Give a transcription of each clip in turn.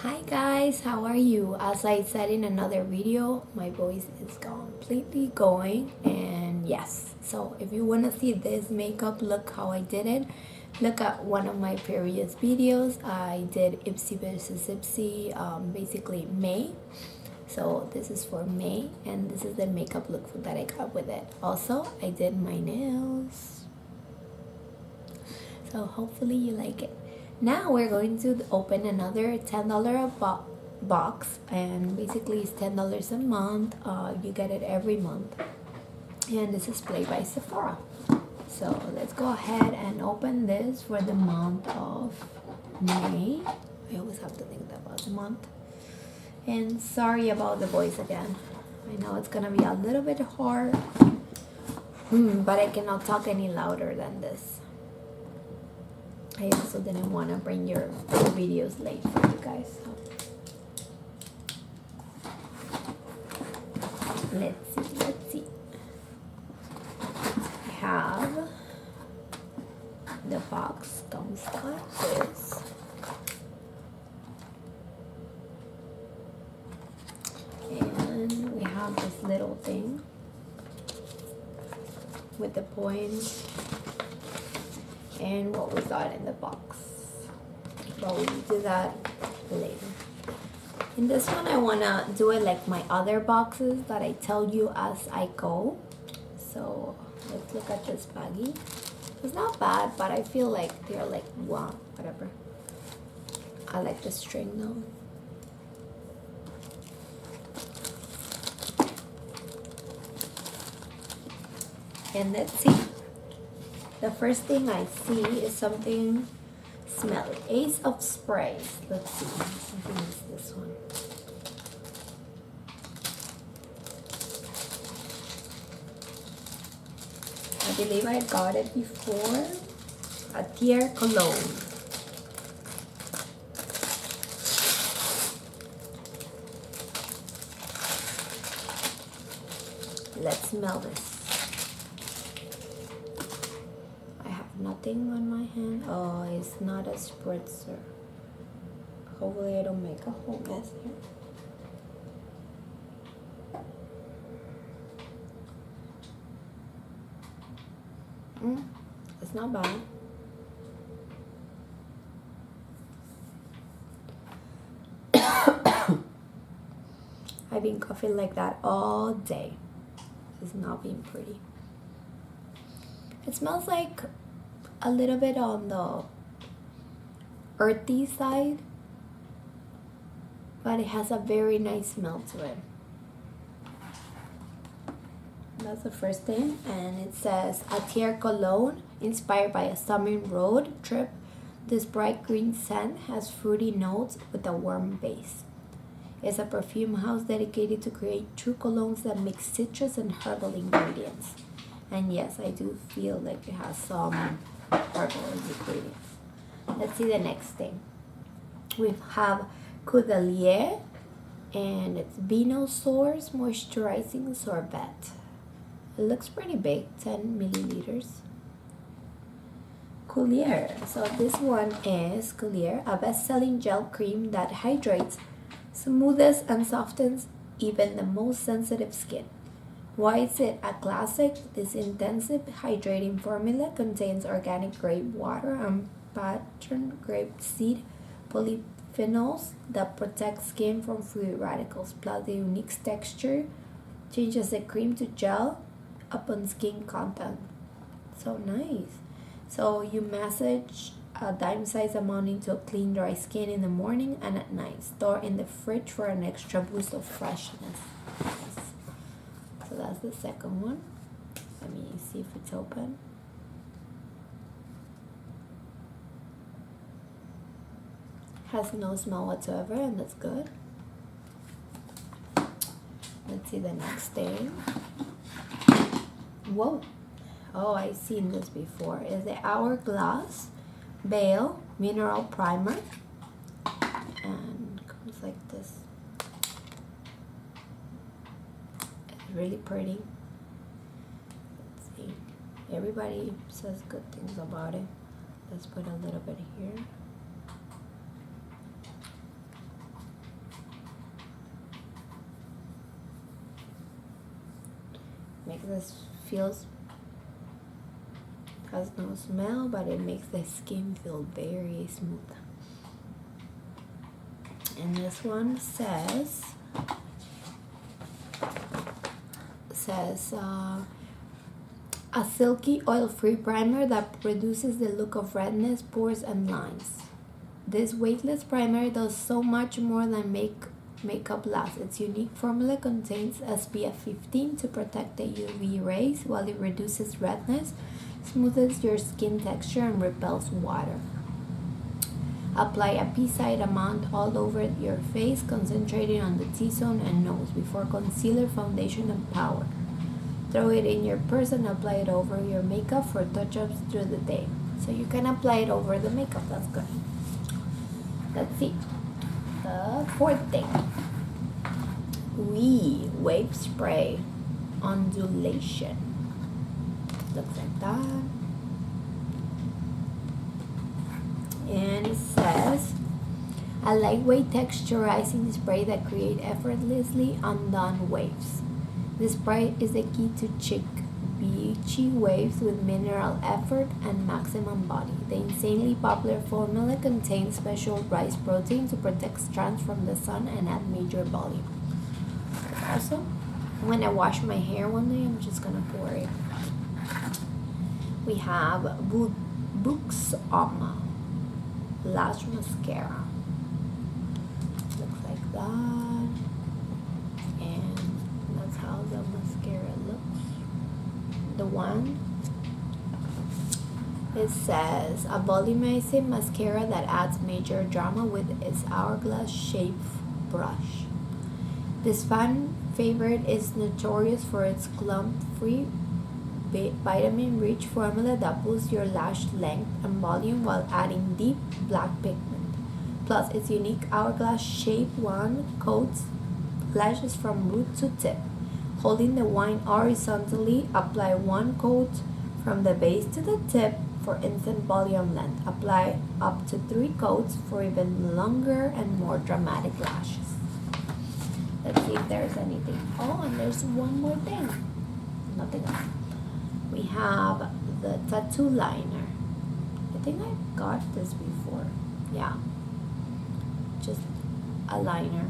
Hi guys, how are you? As I said in another video, my voice is completely going, and yes, so if you want to see this makeup look how I did it, look at one of my previous videos. I did Ipsy versus Ipsy, basically May. So this is for May, and this is the makeup look that I got with it. Also, I did my nails, so hopefully you like it. Now we're going to open another $10 box, and basically it's $10 a month. You get it every month, and this is Play by Sephora. So let's go ahead and open this for the month of May. I always have to think about the month. And sorry about the voice again. I know it's gonna be a little bit hard, but I cannot talk any louder than this. I also didn't want to bring your videos late for you guys. So. Let's see. We have the box comes like this. And we have this little thing with the points and what we got in the box, but we'll do that later. In this one I want to do it like my other boxes that I tell you as I go. So let's look at this baggie. It's not bad, but I feel like they're like, wow, whatever. I like the string though. And let's see. The first thing I see is something smelly. Ace of Sprays. Let's see. I think it's this one. I believe I got it before. A Tier Cologne. Let's smell this. Nothing on my hand. Oh, it's not a spritzer. Hopefully I don't make a whole mess here. It's not bad. I've been coughing like that all day. It's not being pretty. It smells like a little bit on the earthy side, but it has a very nice smell to it. That's the first thing. And it says a Tier Cologne inspired by a summer road trip. This bright green scent has fruity notes with a warm base. It's a perfume house dedicated to create true colognes that mix citrus and herbal ingredients. And yes, I do feel like it has some herbal ingredients. Let's see the next thing. We have Coudalier, and it's Vino Source Moisturizing Sorbet. It looks pretty big, 10 milliliters. Coulier. So this one is Coulier, a best-selling gel cream that hydrates, smooths, and softens even the most sensitive skin. Why is it a classic? This intensive hydrating formula contains organic grape water and patterned grape seed polyphenols that protect skin from free radicals, plus the unique texture changes the cream to gel upon skin contact. So nice. So you massage a dime-sized amount into a clean, dry skin in the morning and at night. Store in the fridge for an extra boost of freshness. So that's the second one. Let me see if it's open. Has no smell whatsoever, and that's good. Let's see the next thing. Whoa. Oh, I've seen this before. It's the Hourglass Veil Mineral Primer. And it comes like this. Really pretty. Let's see. Everybody says good things about it. Let's put a little bit here. This has no smell, but it makes the skin feel very smooth. And this one says a silky oil-free primer that reduces the look of redness, pores, and lines. This weightless primer does so much more than makeup last. Its unique formula contains SPF 15 to protect the UV rays while it reduces redness, smooths your skin texture, and repels water. Apply a pea-sized amount all over your face, concentrating on the T-zone and nose before concealer, foundation, and powder. Throw it in your purse and apply it over your makeup for touch-ups through the day. So you can apply it over the makeup. That's good. Let's see. The fourth thing. Wave spray ondulation. Looks like that. And it says a lightweight texturizing spray that creates effortlessly undone waves. This spray is the key to chic, beachy waves with minimal effort and maximum body. The insanely popular formula contains special rice protein to protect strands from the sun and add major volume. Also, when I wash my hair one day, I'm just gonna pour it. We have Books Arma Lash Mascara. Looks like that. And that's how the mascara looks. The one, it says a volumizing mascara that adds major drama with its hourglass shaped brush. This fan favorite is notorious for its clump-free, vitamin-rich formula that boosts your lash length and volume while adding deep black pigment. Plus, its unique hourglass shaped wand coats lashes from root to tip. Holding the wand horizontally, apply one coat from the base to the tip for instant volume length. Apply up to 3 coats for even longer and more dramatic lashes. Let's see if there's anything. Oh, and there's one more thing. Nothing else. We have the tattoo liner. I think I got this before. Yeah. Just a liner.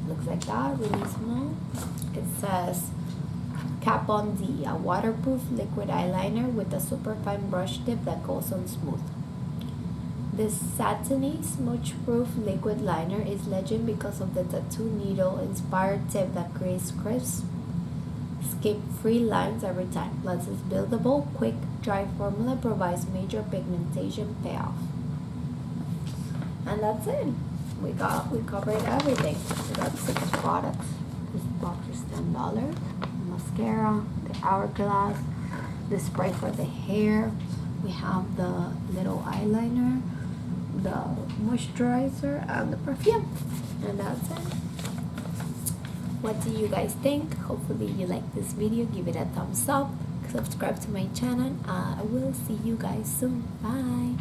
Looks like that, really small. It says Cap on D, a waterproof liquid eyeliner with a super fine brush tip that goes on smooth. This satiny, smudge-proof liquid liner is legend because of the tattoo needle-inspired tip that creates crisp, skip-free lines every time. Plus, its buildable, quick, dry formula provides major pigmentation payoff. And that's it. We covered everything. We got 6 products. This box is $10. Mascara, the hourglass, the spray for the hair. We have the little eyeliner, the moisturizer, and the perfume. And that's it. What do you guys think? Hopefully you like this video. Give it a thumbs up. Subscribe to my channel. I will see you guys soon. Bye.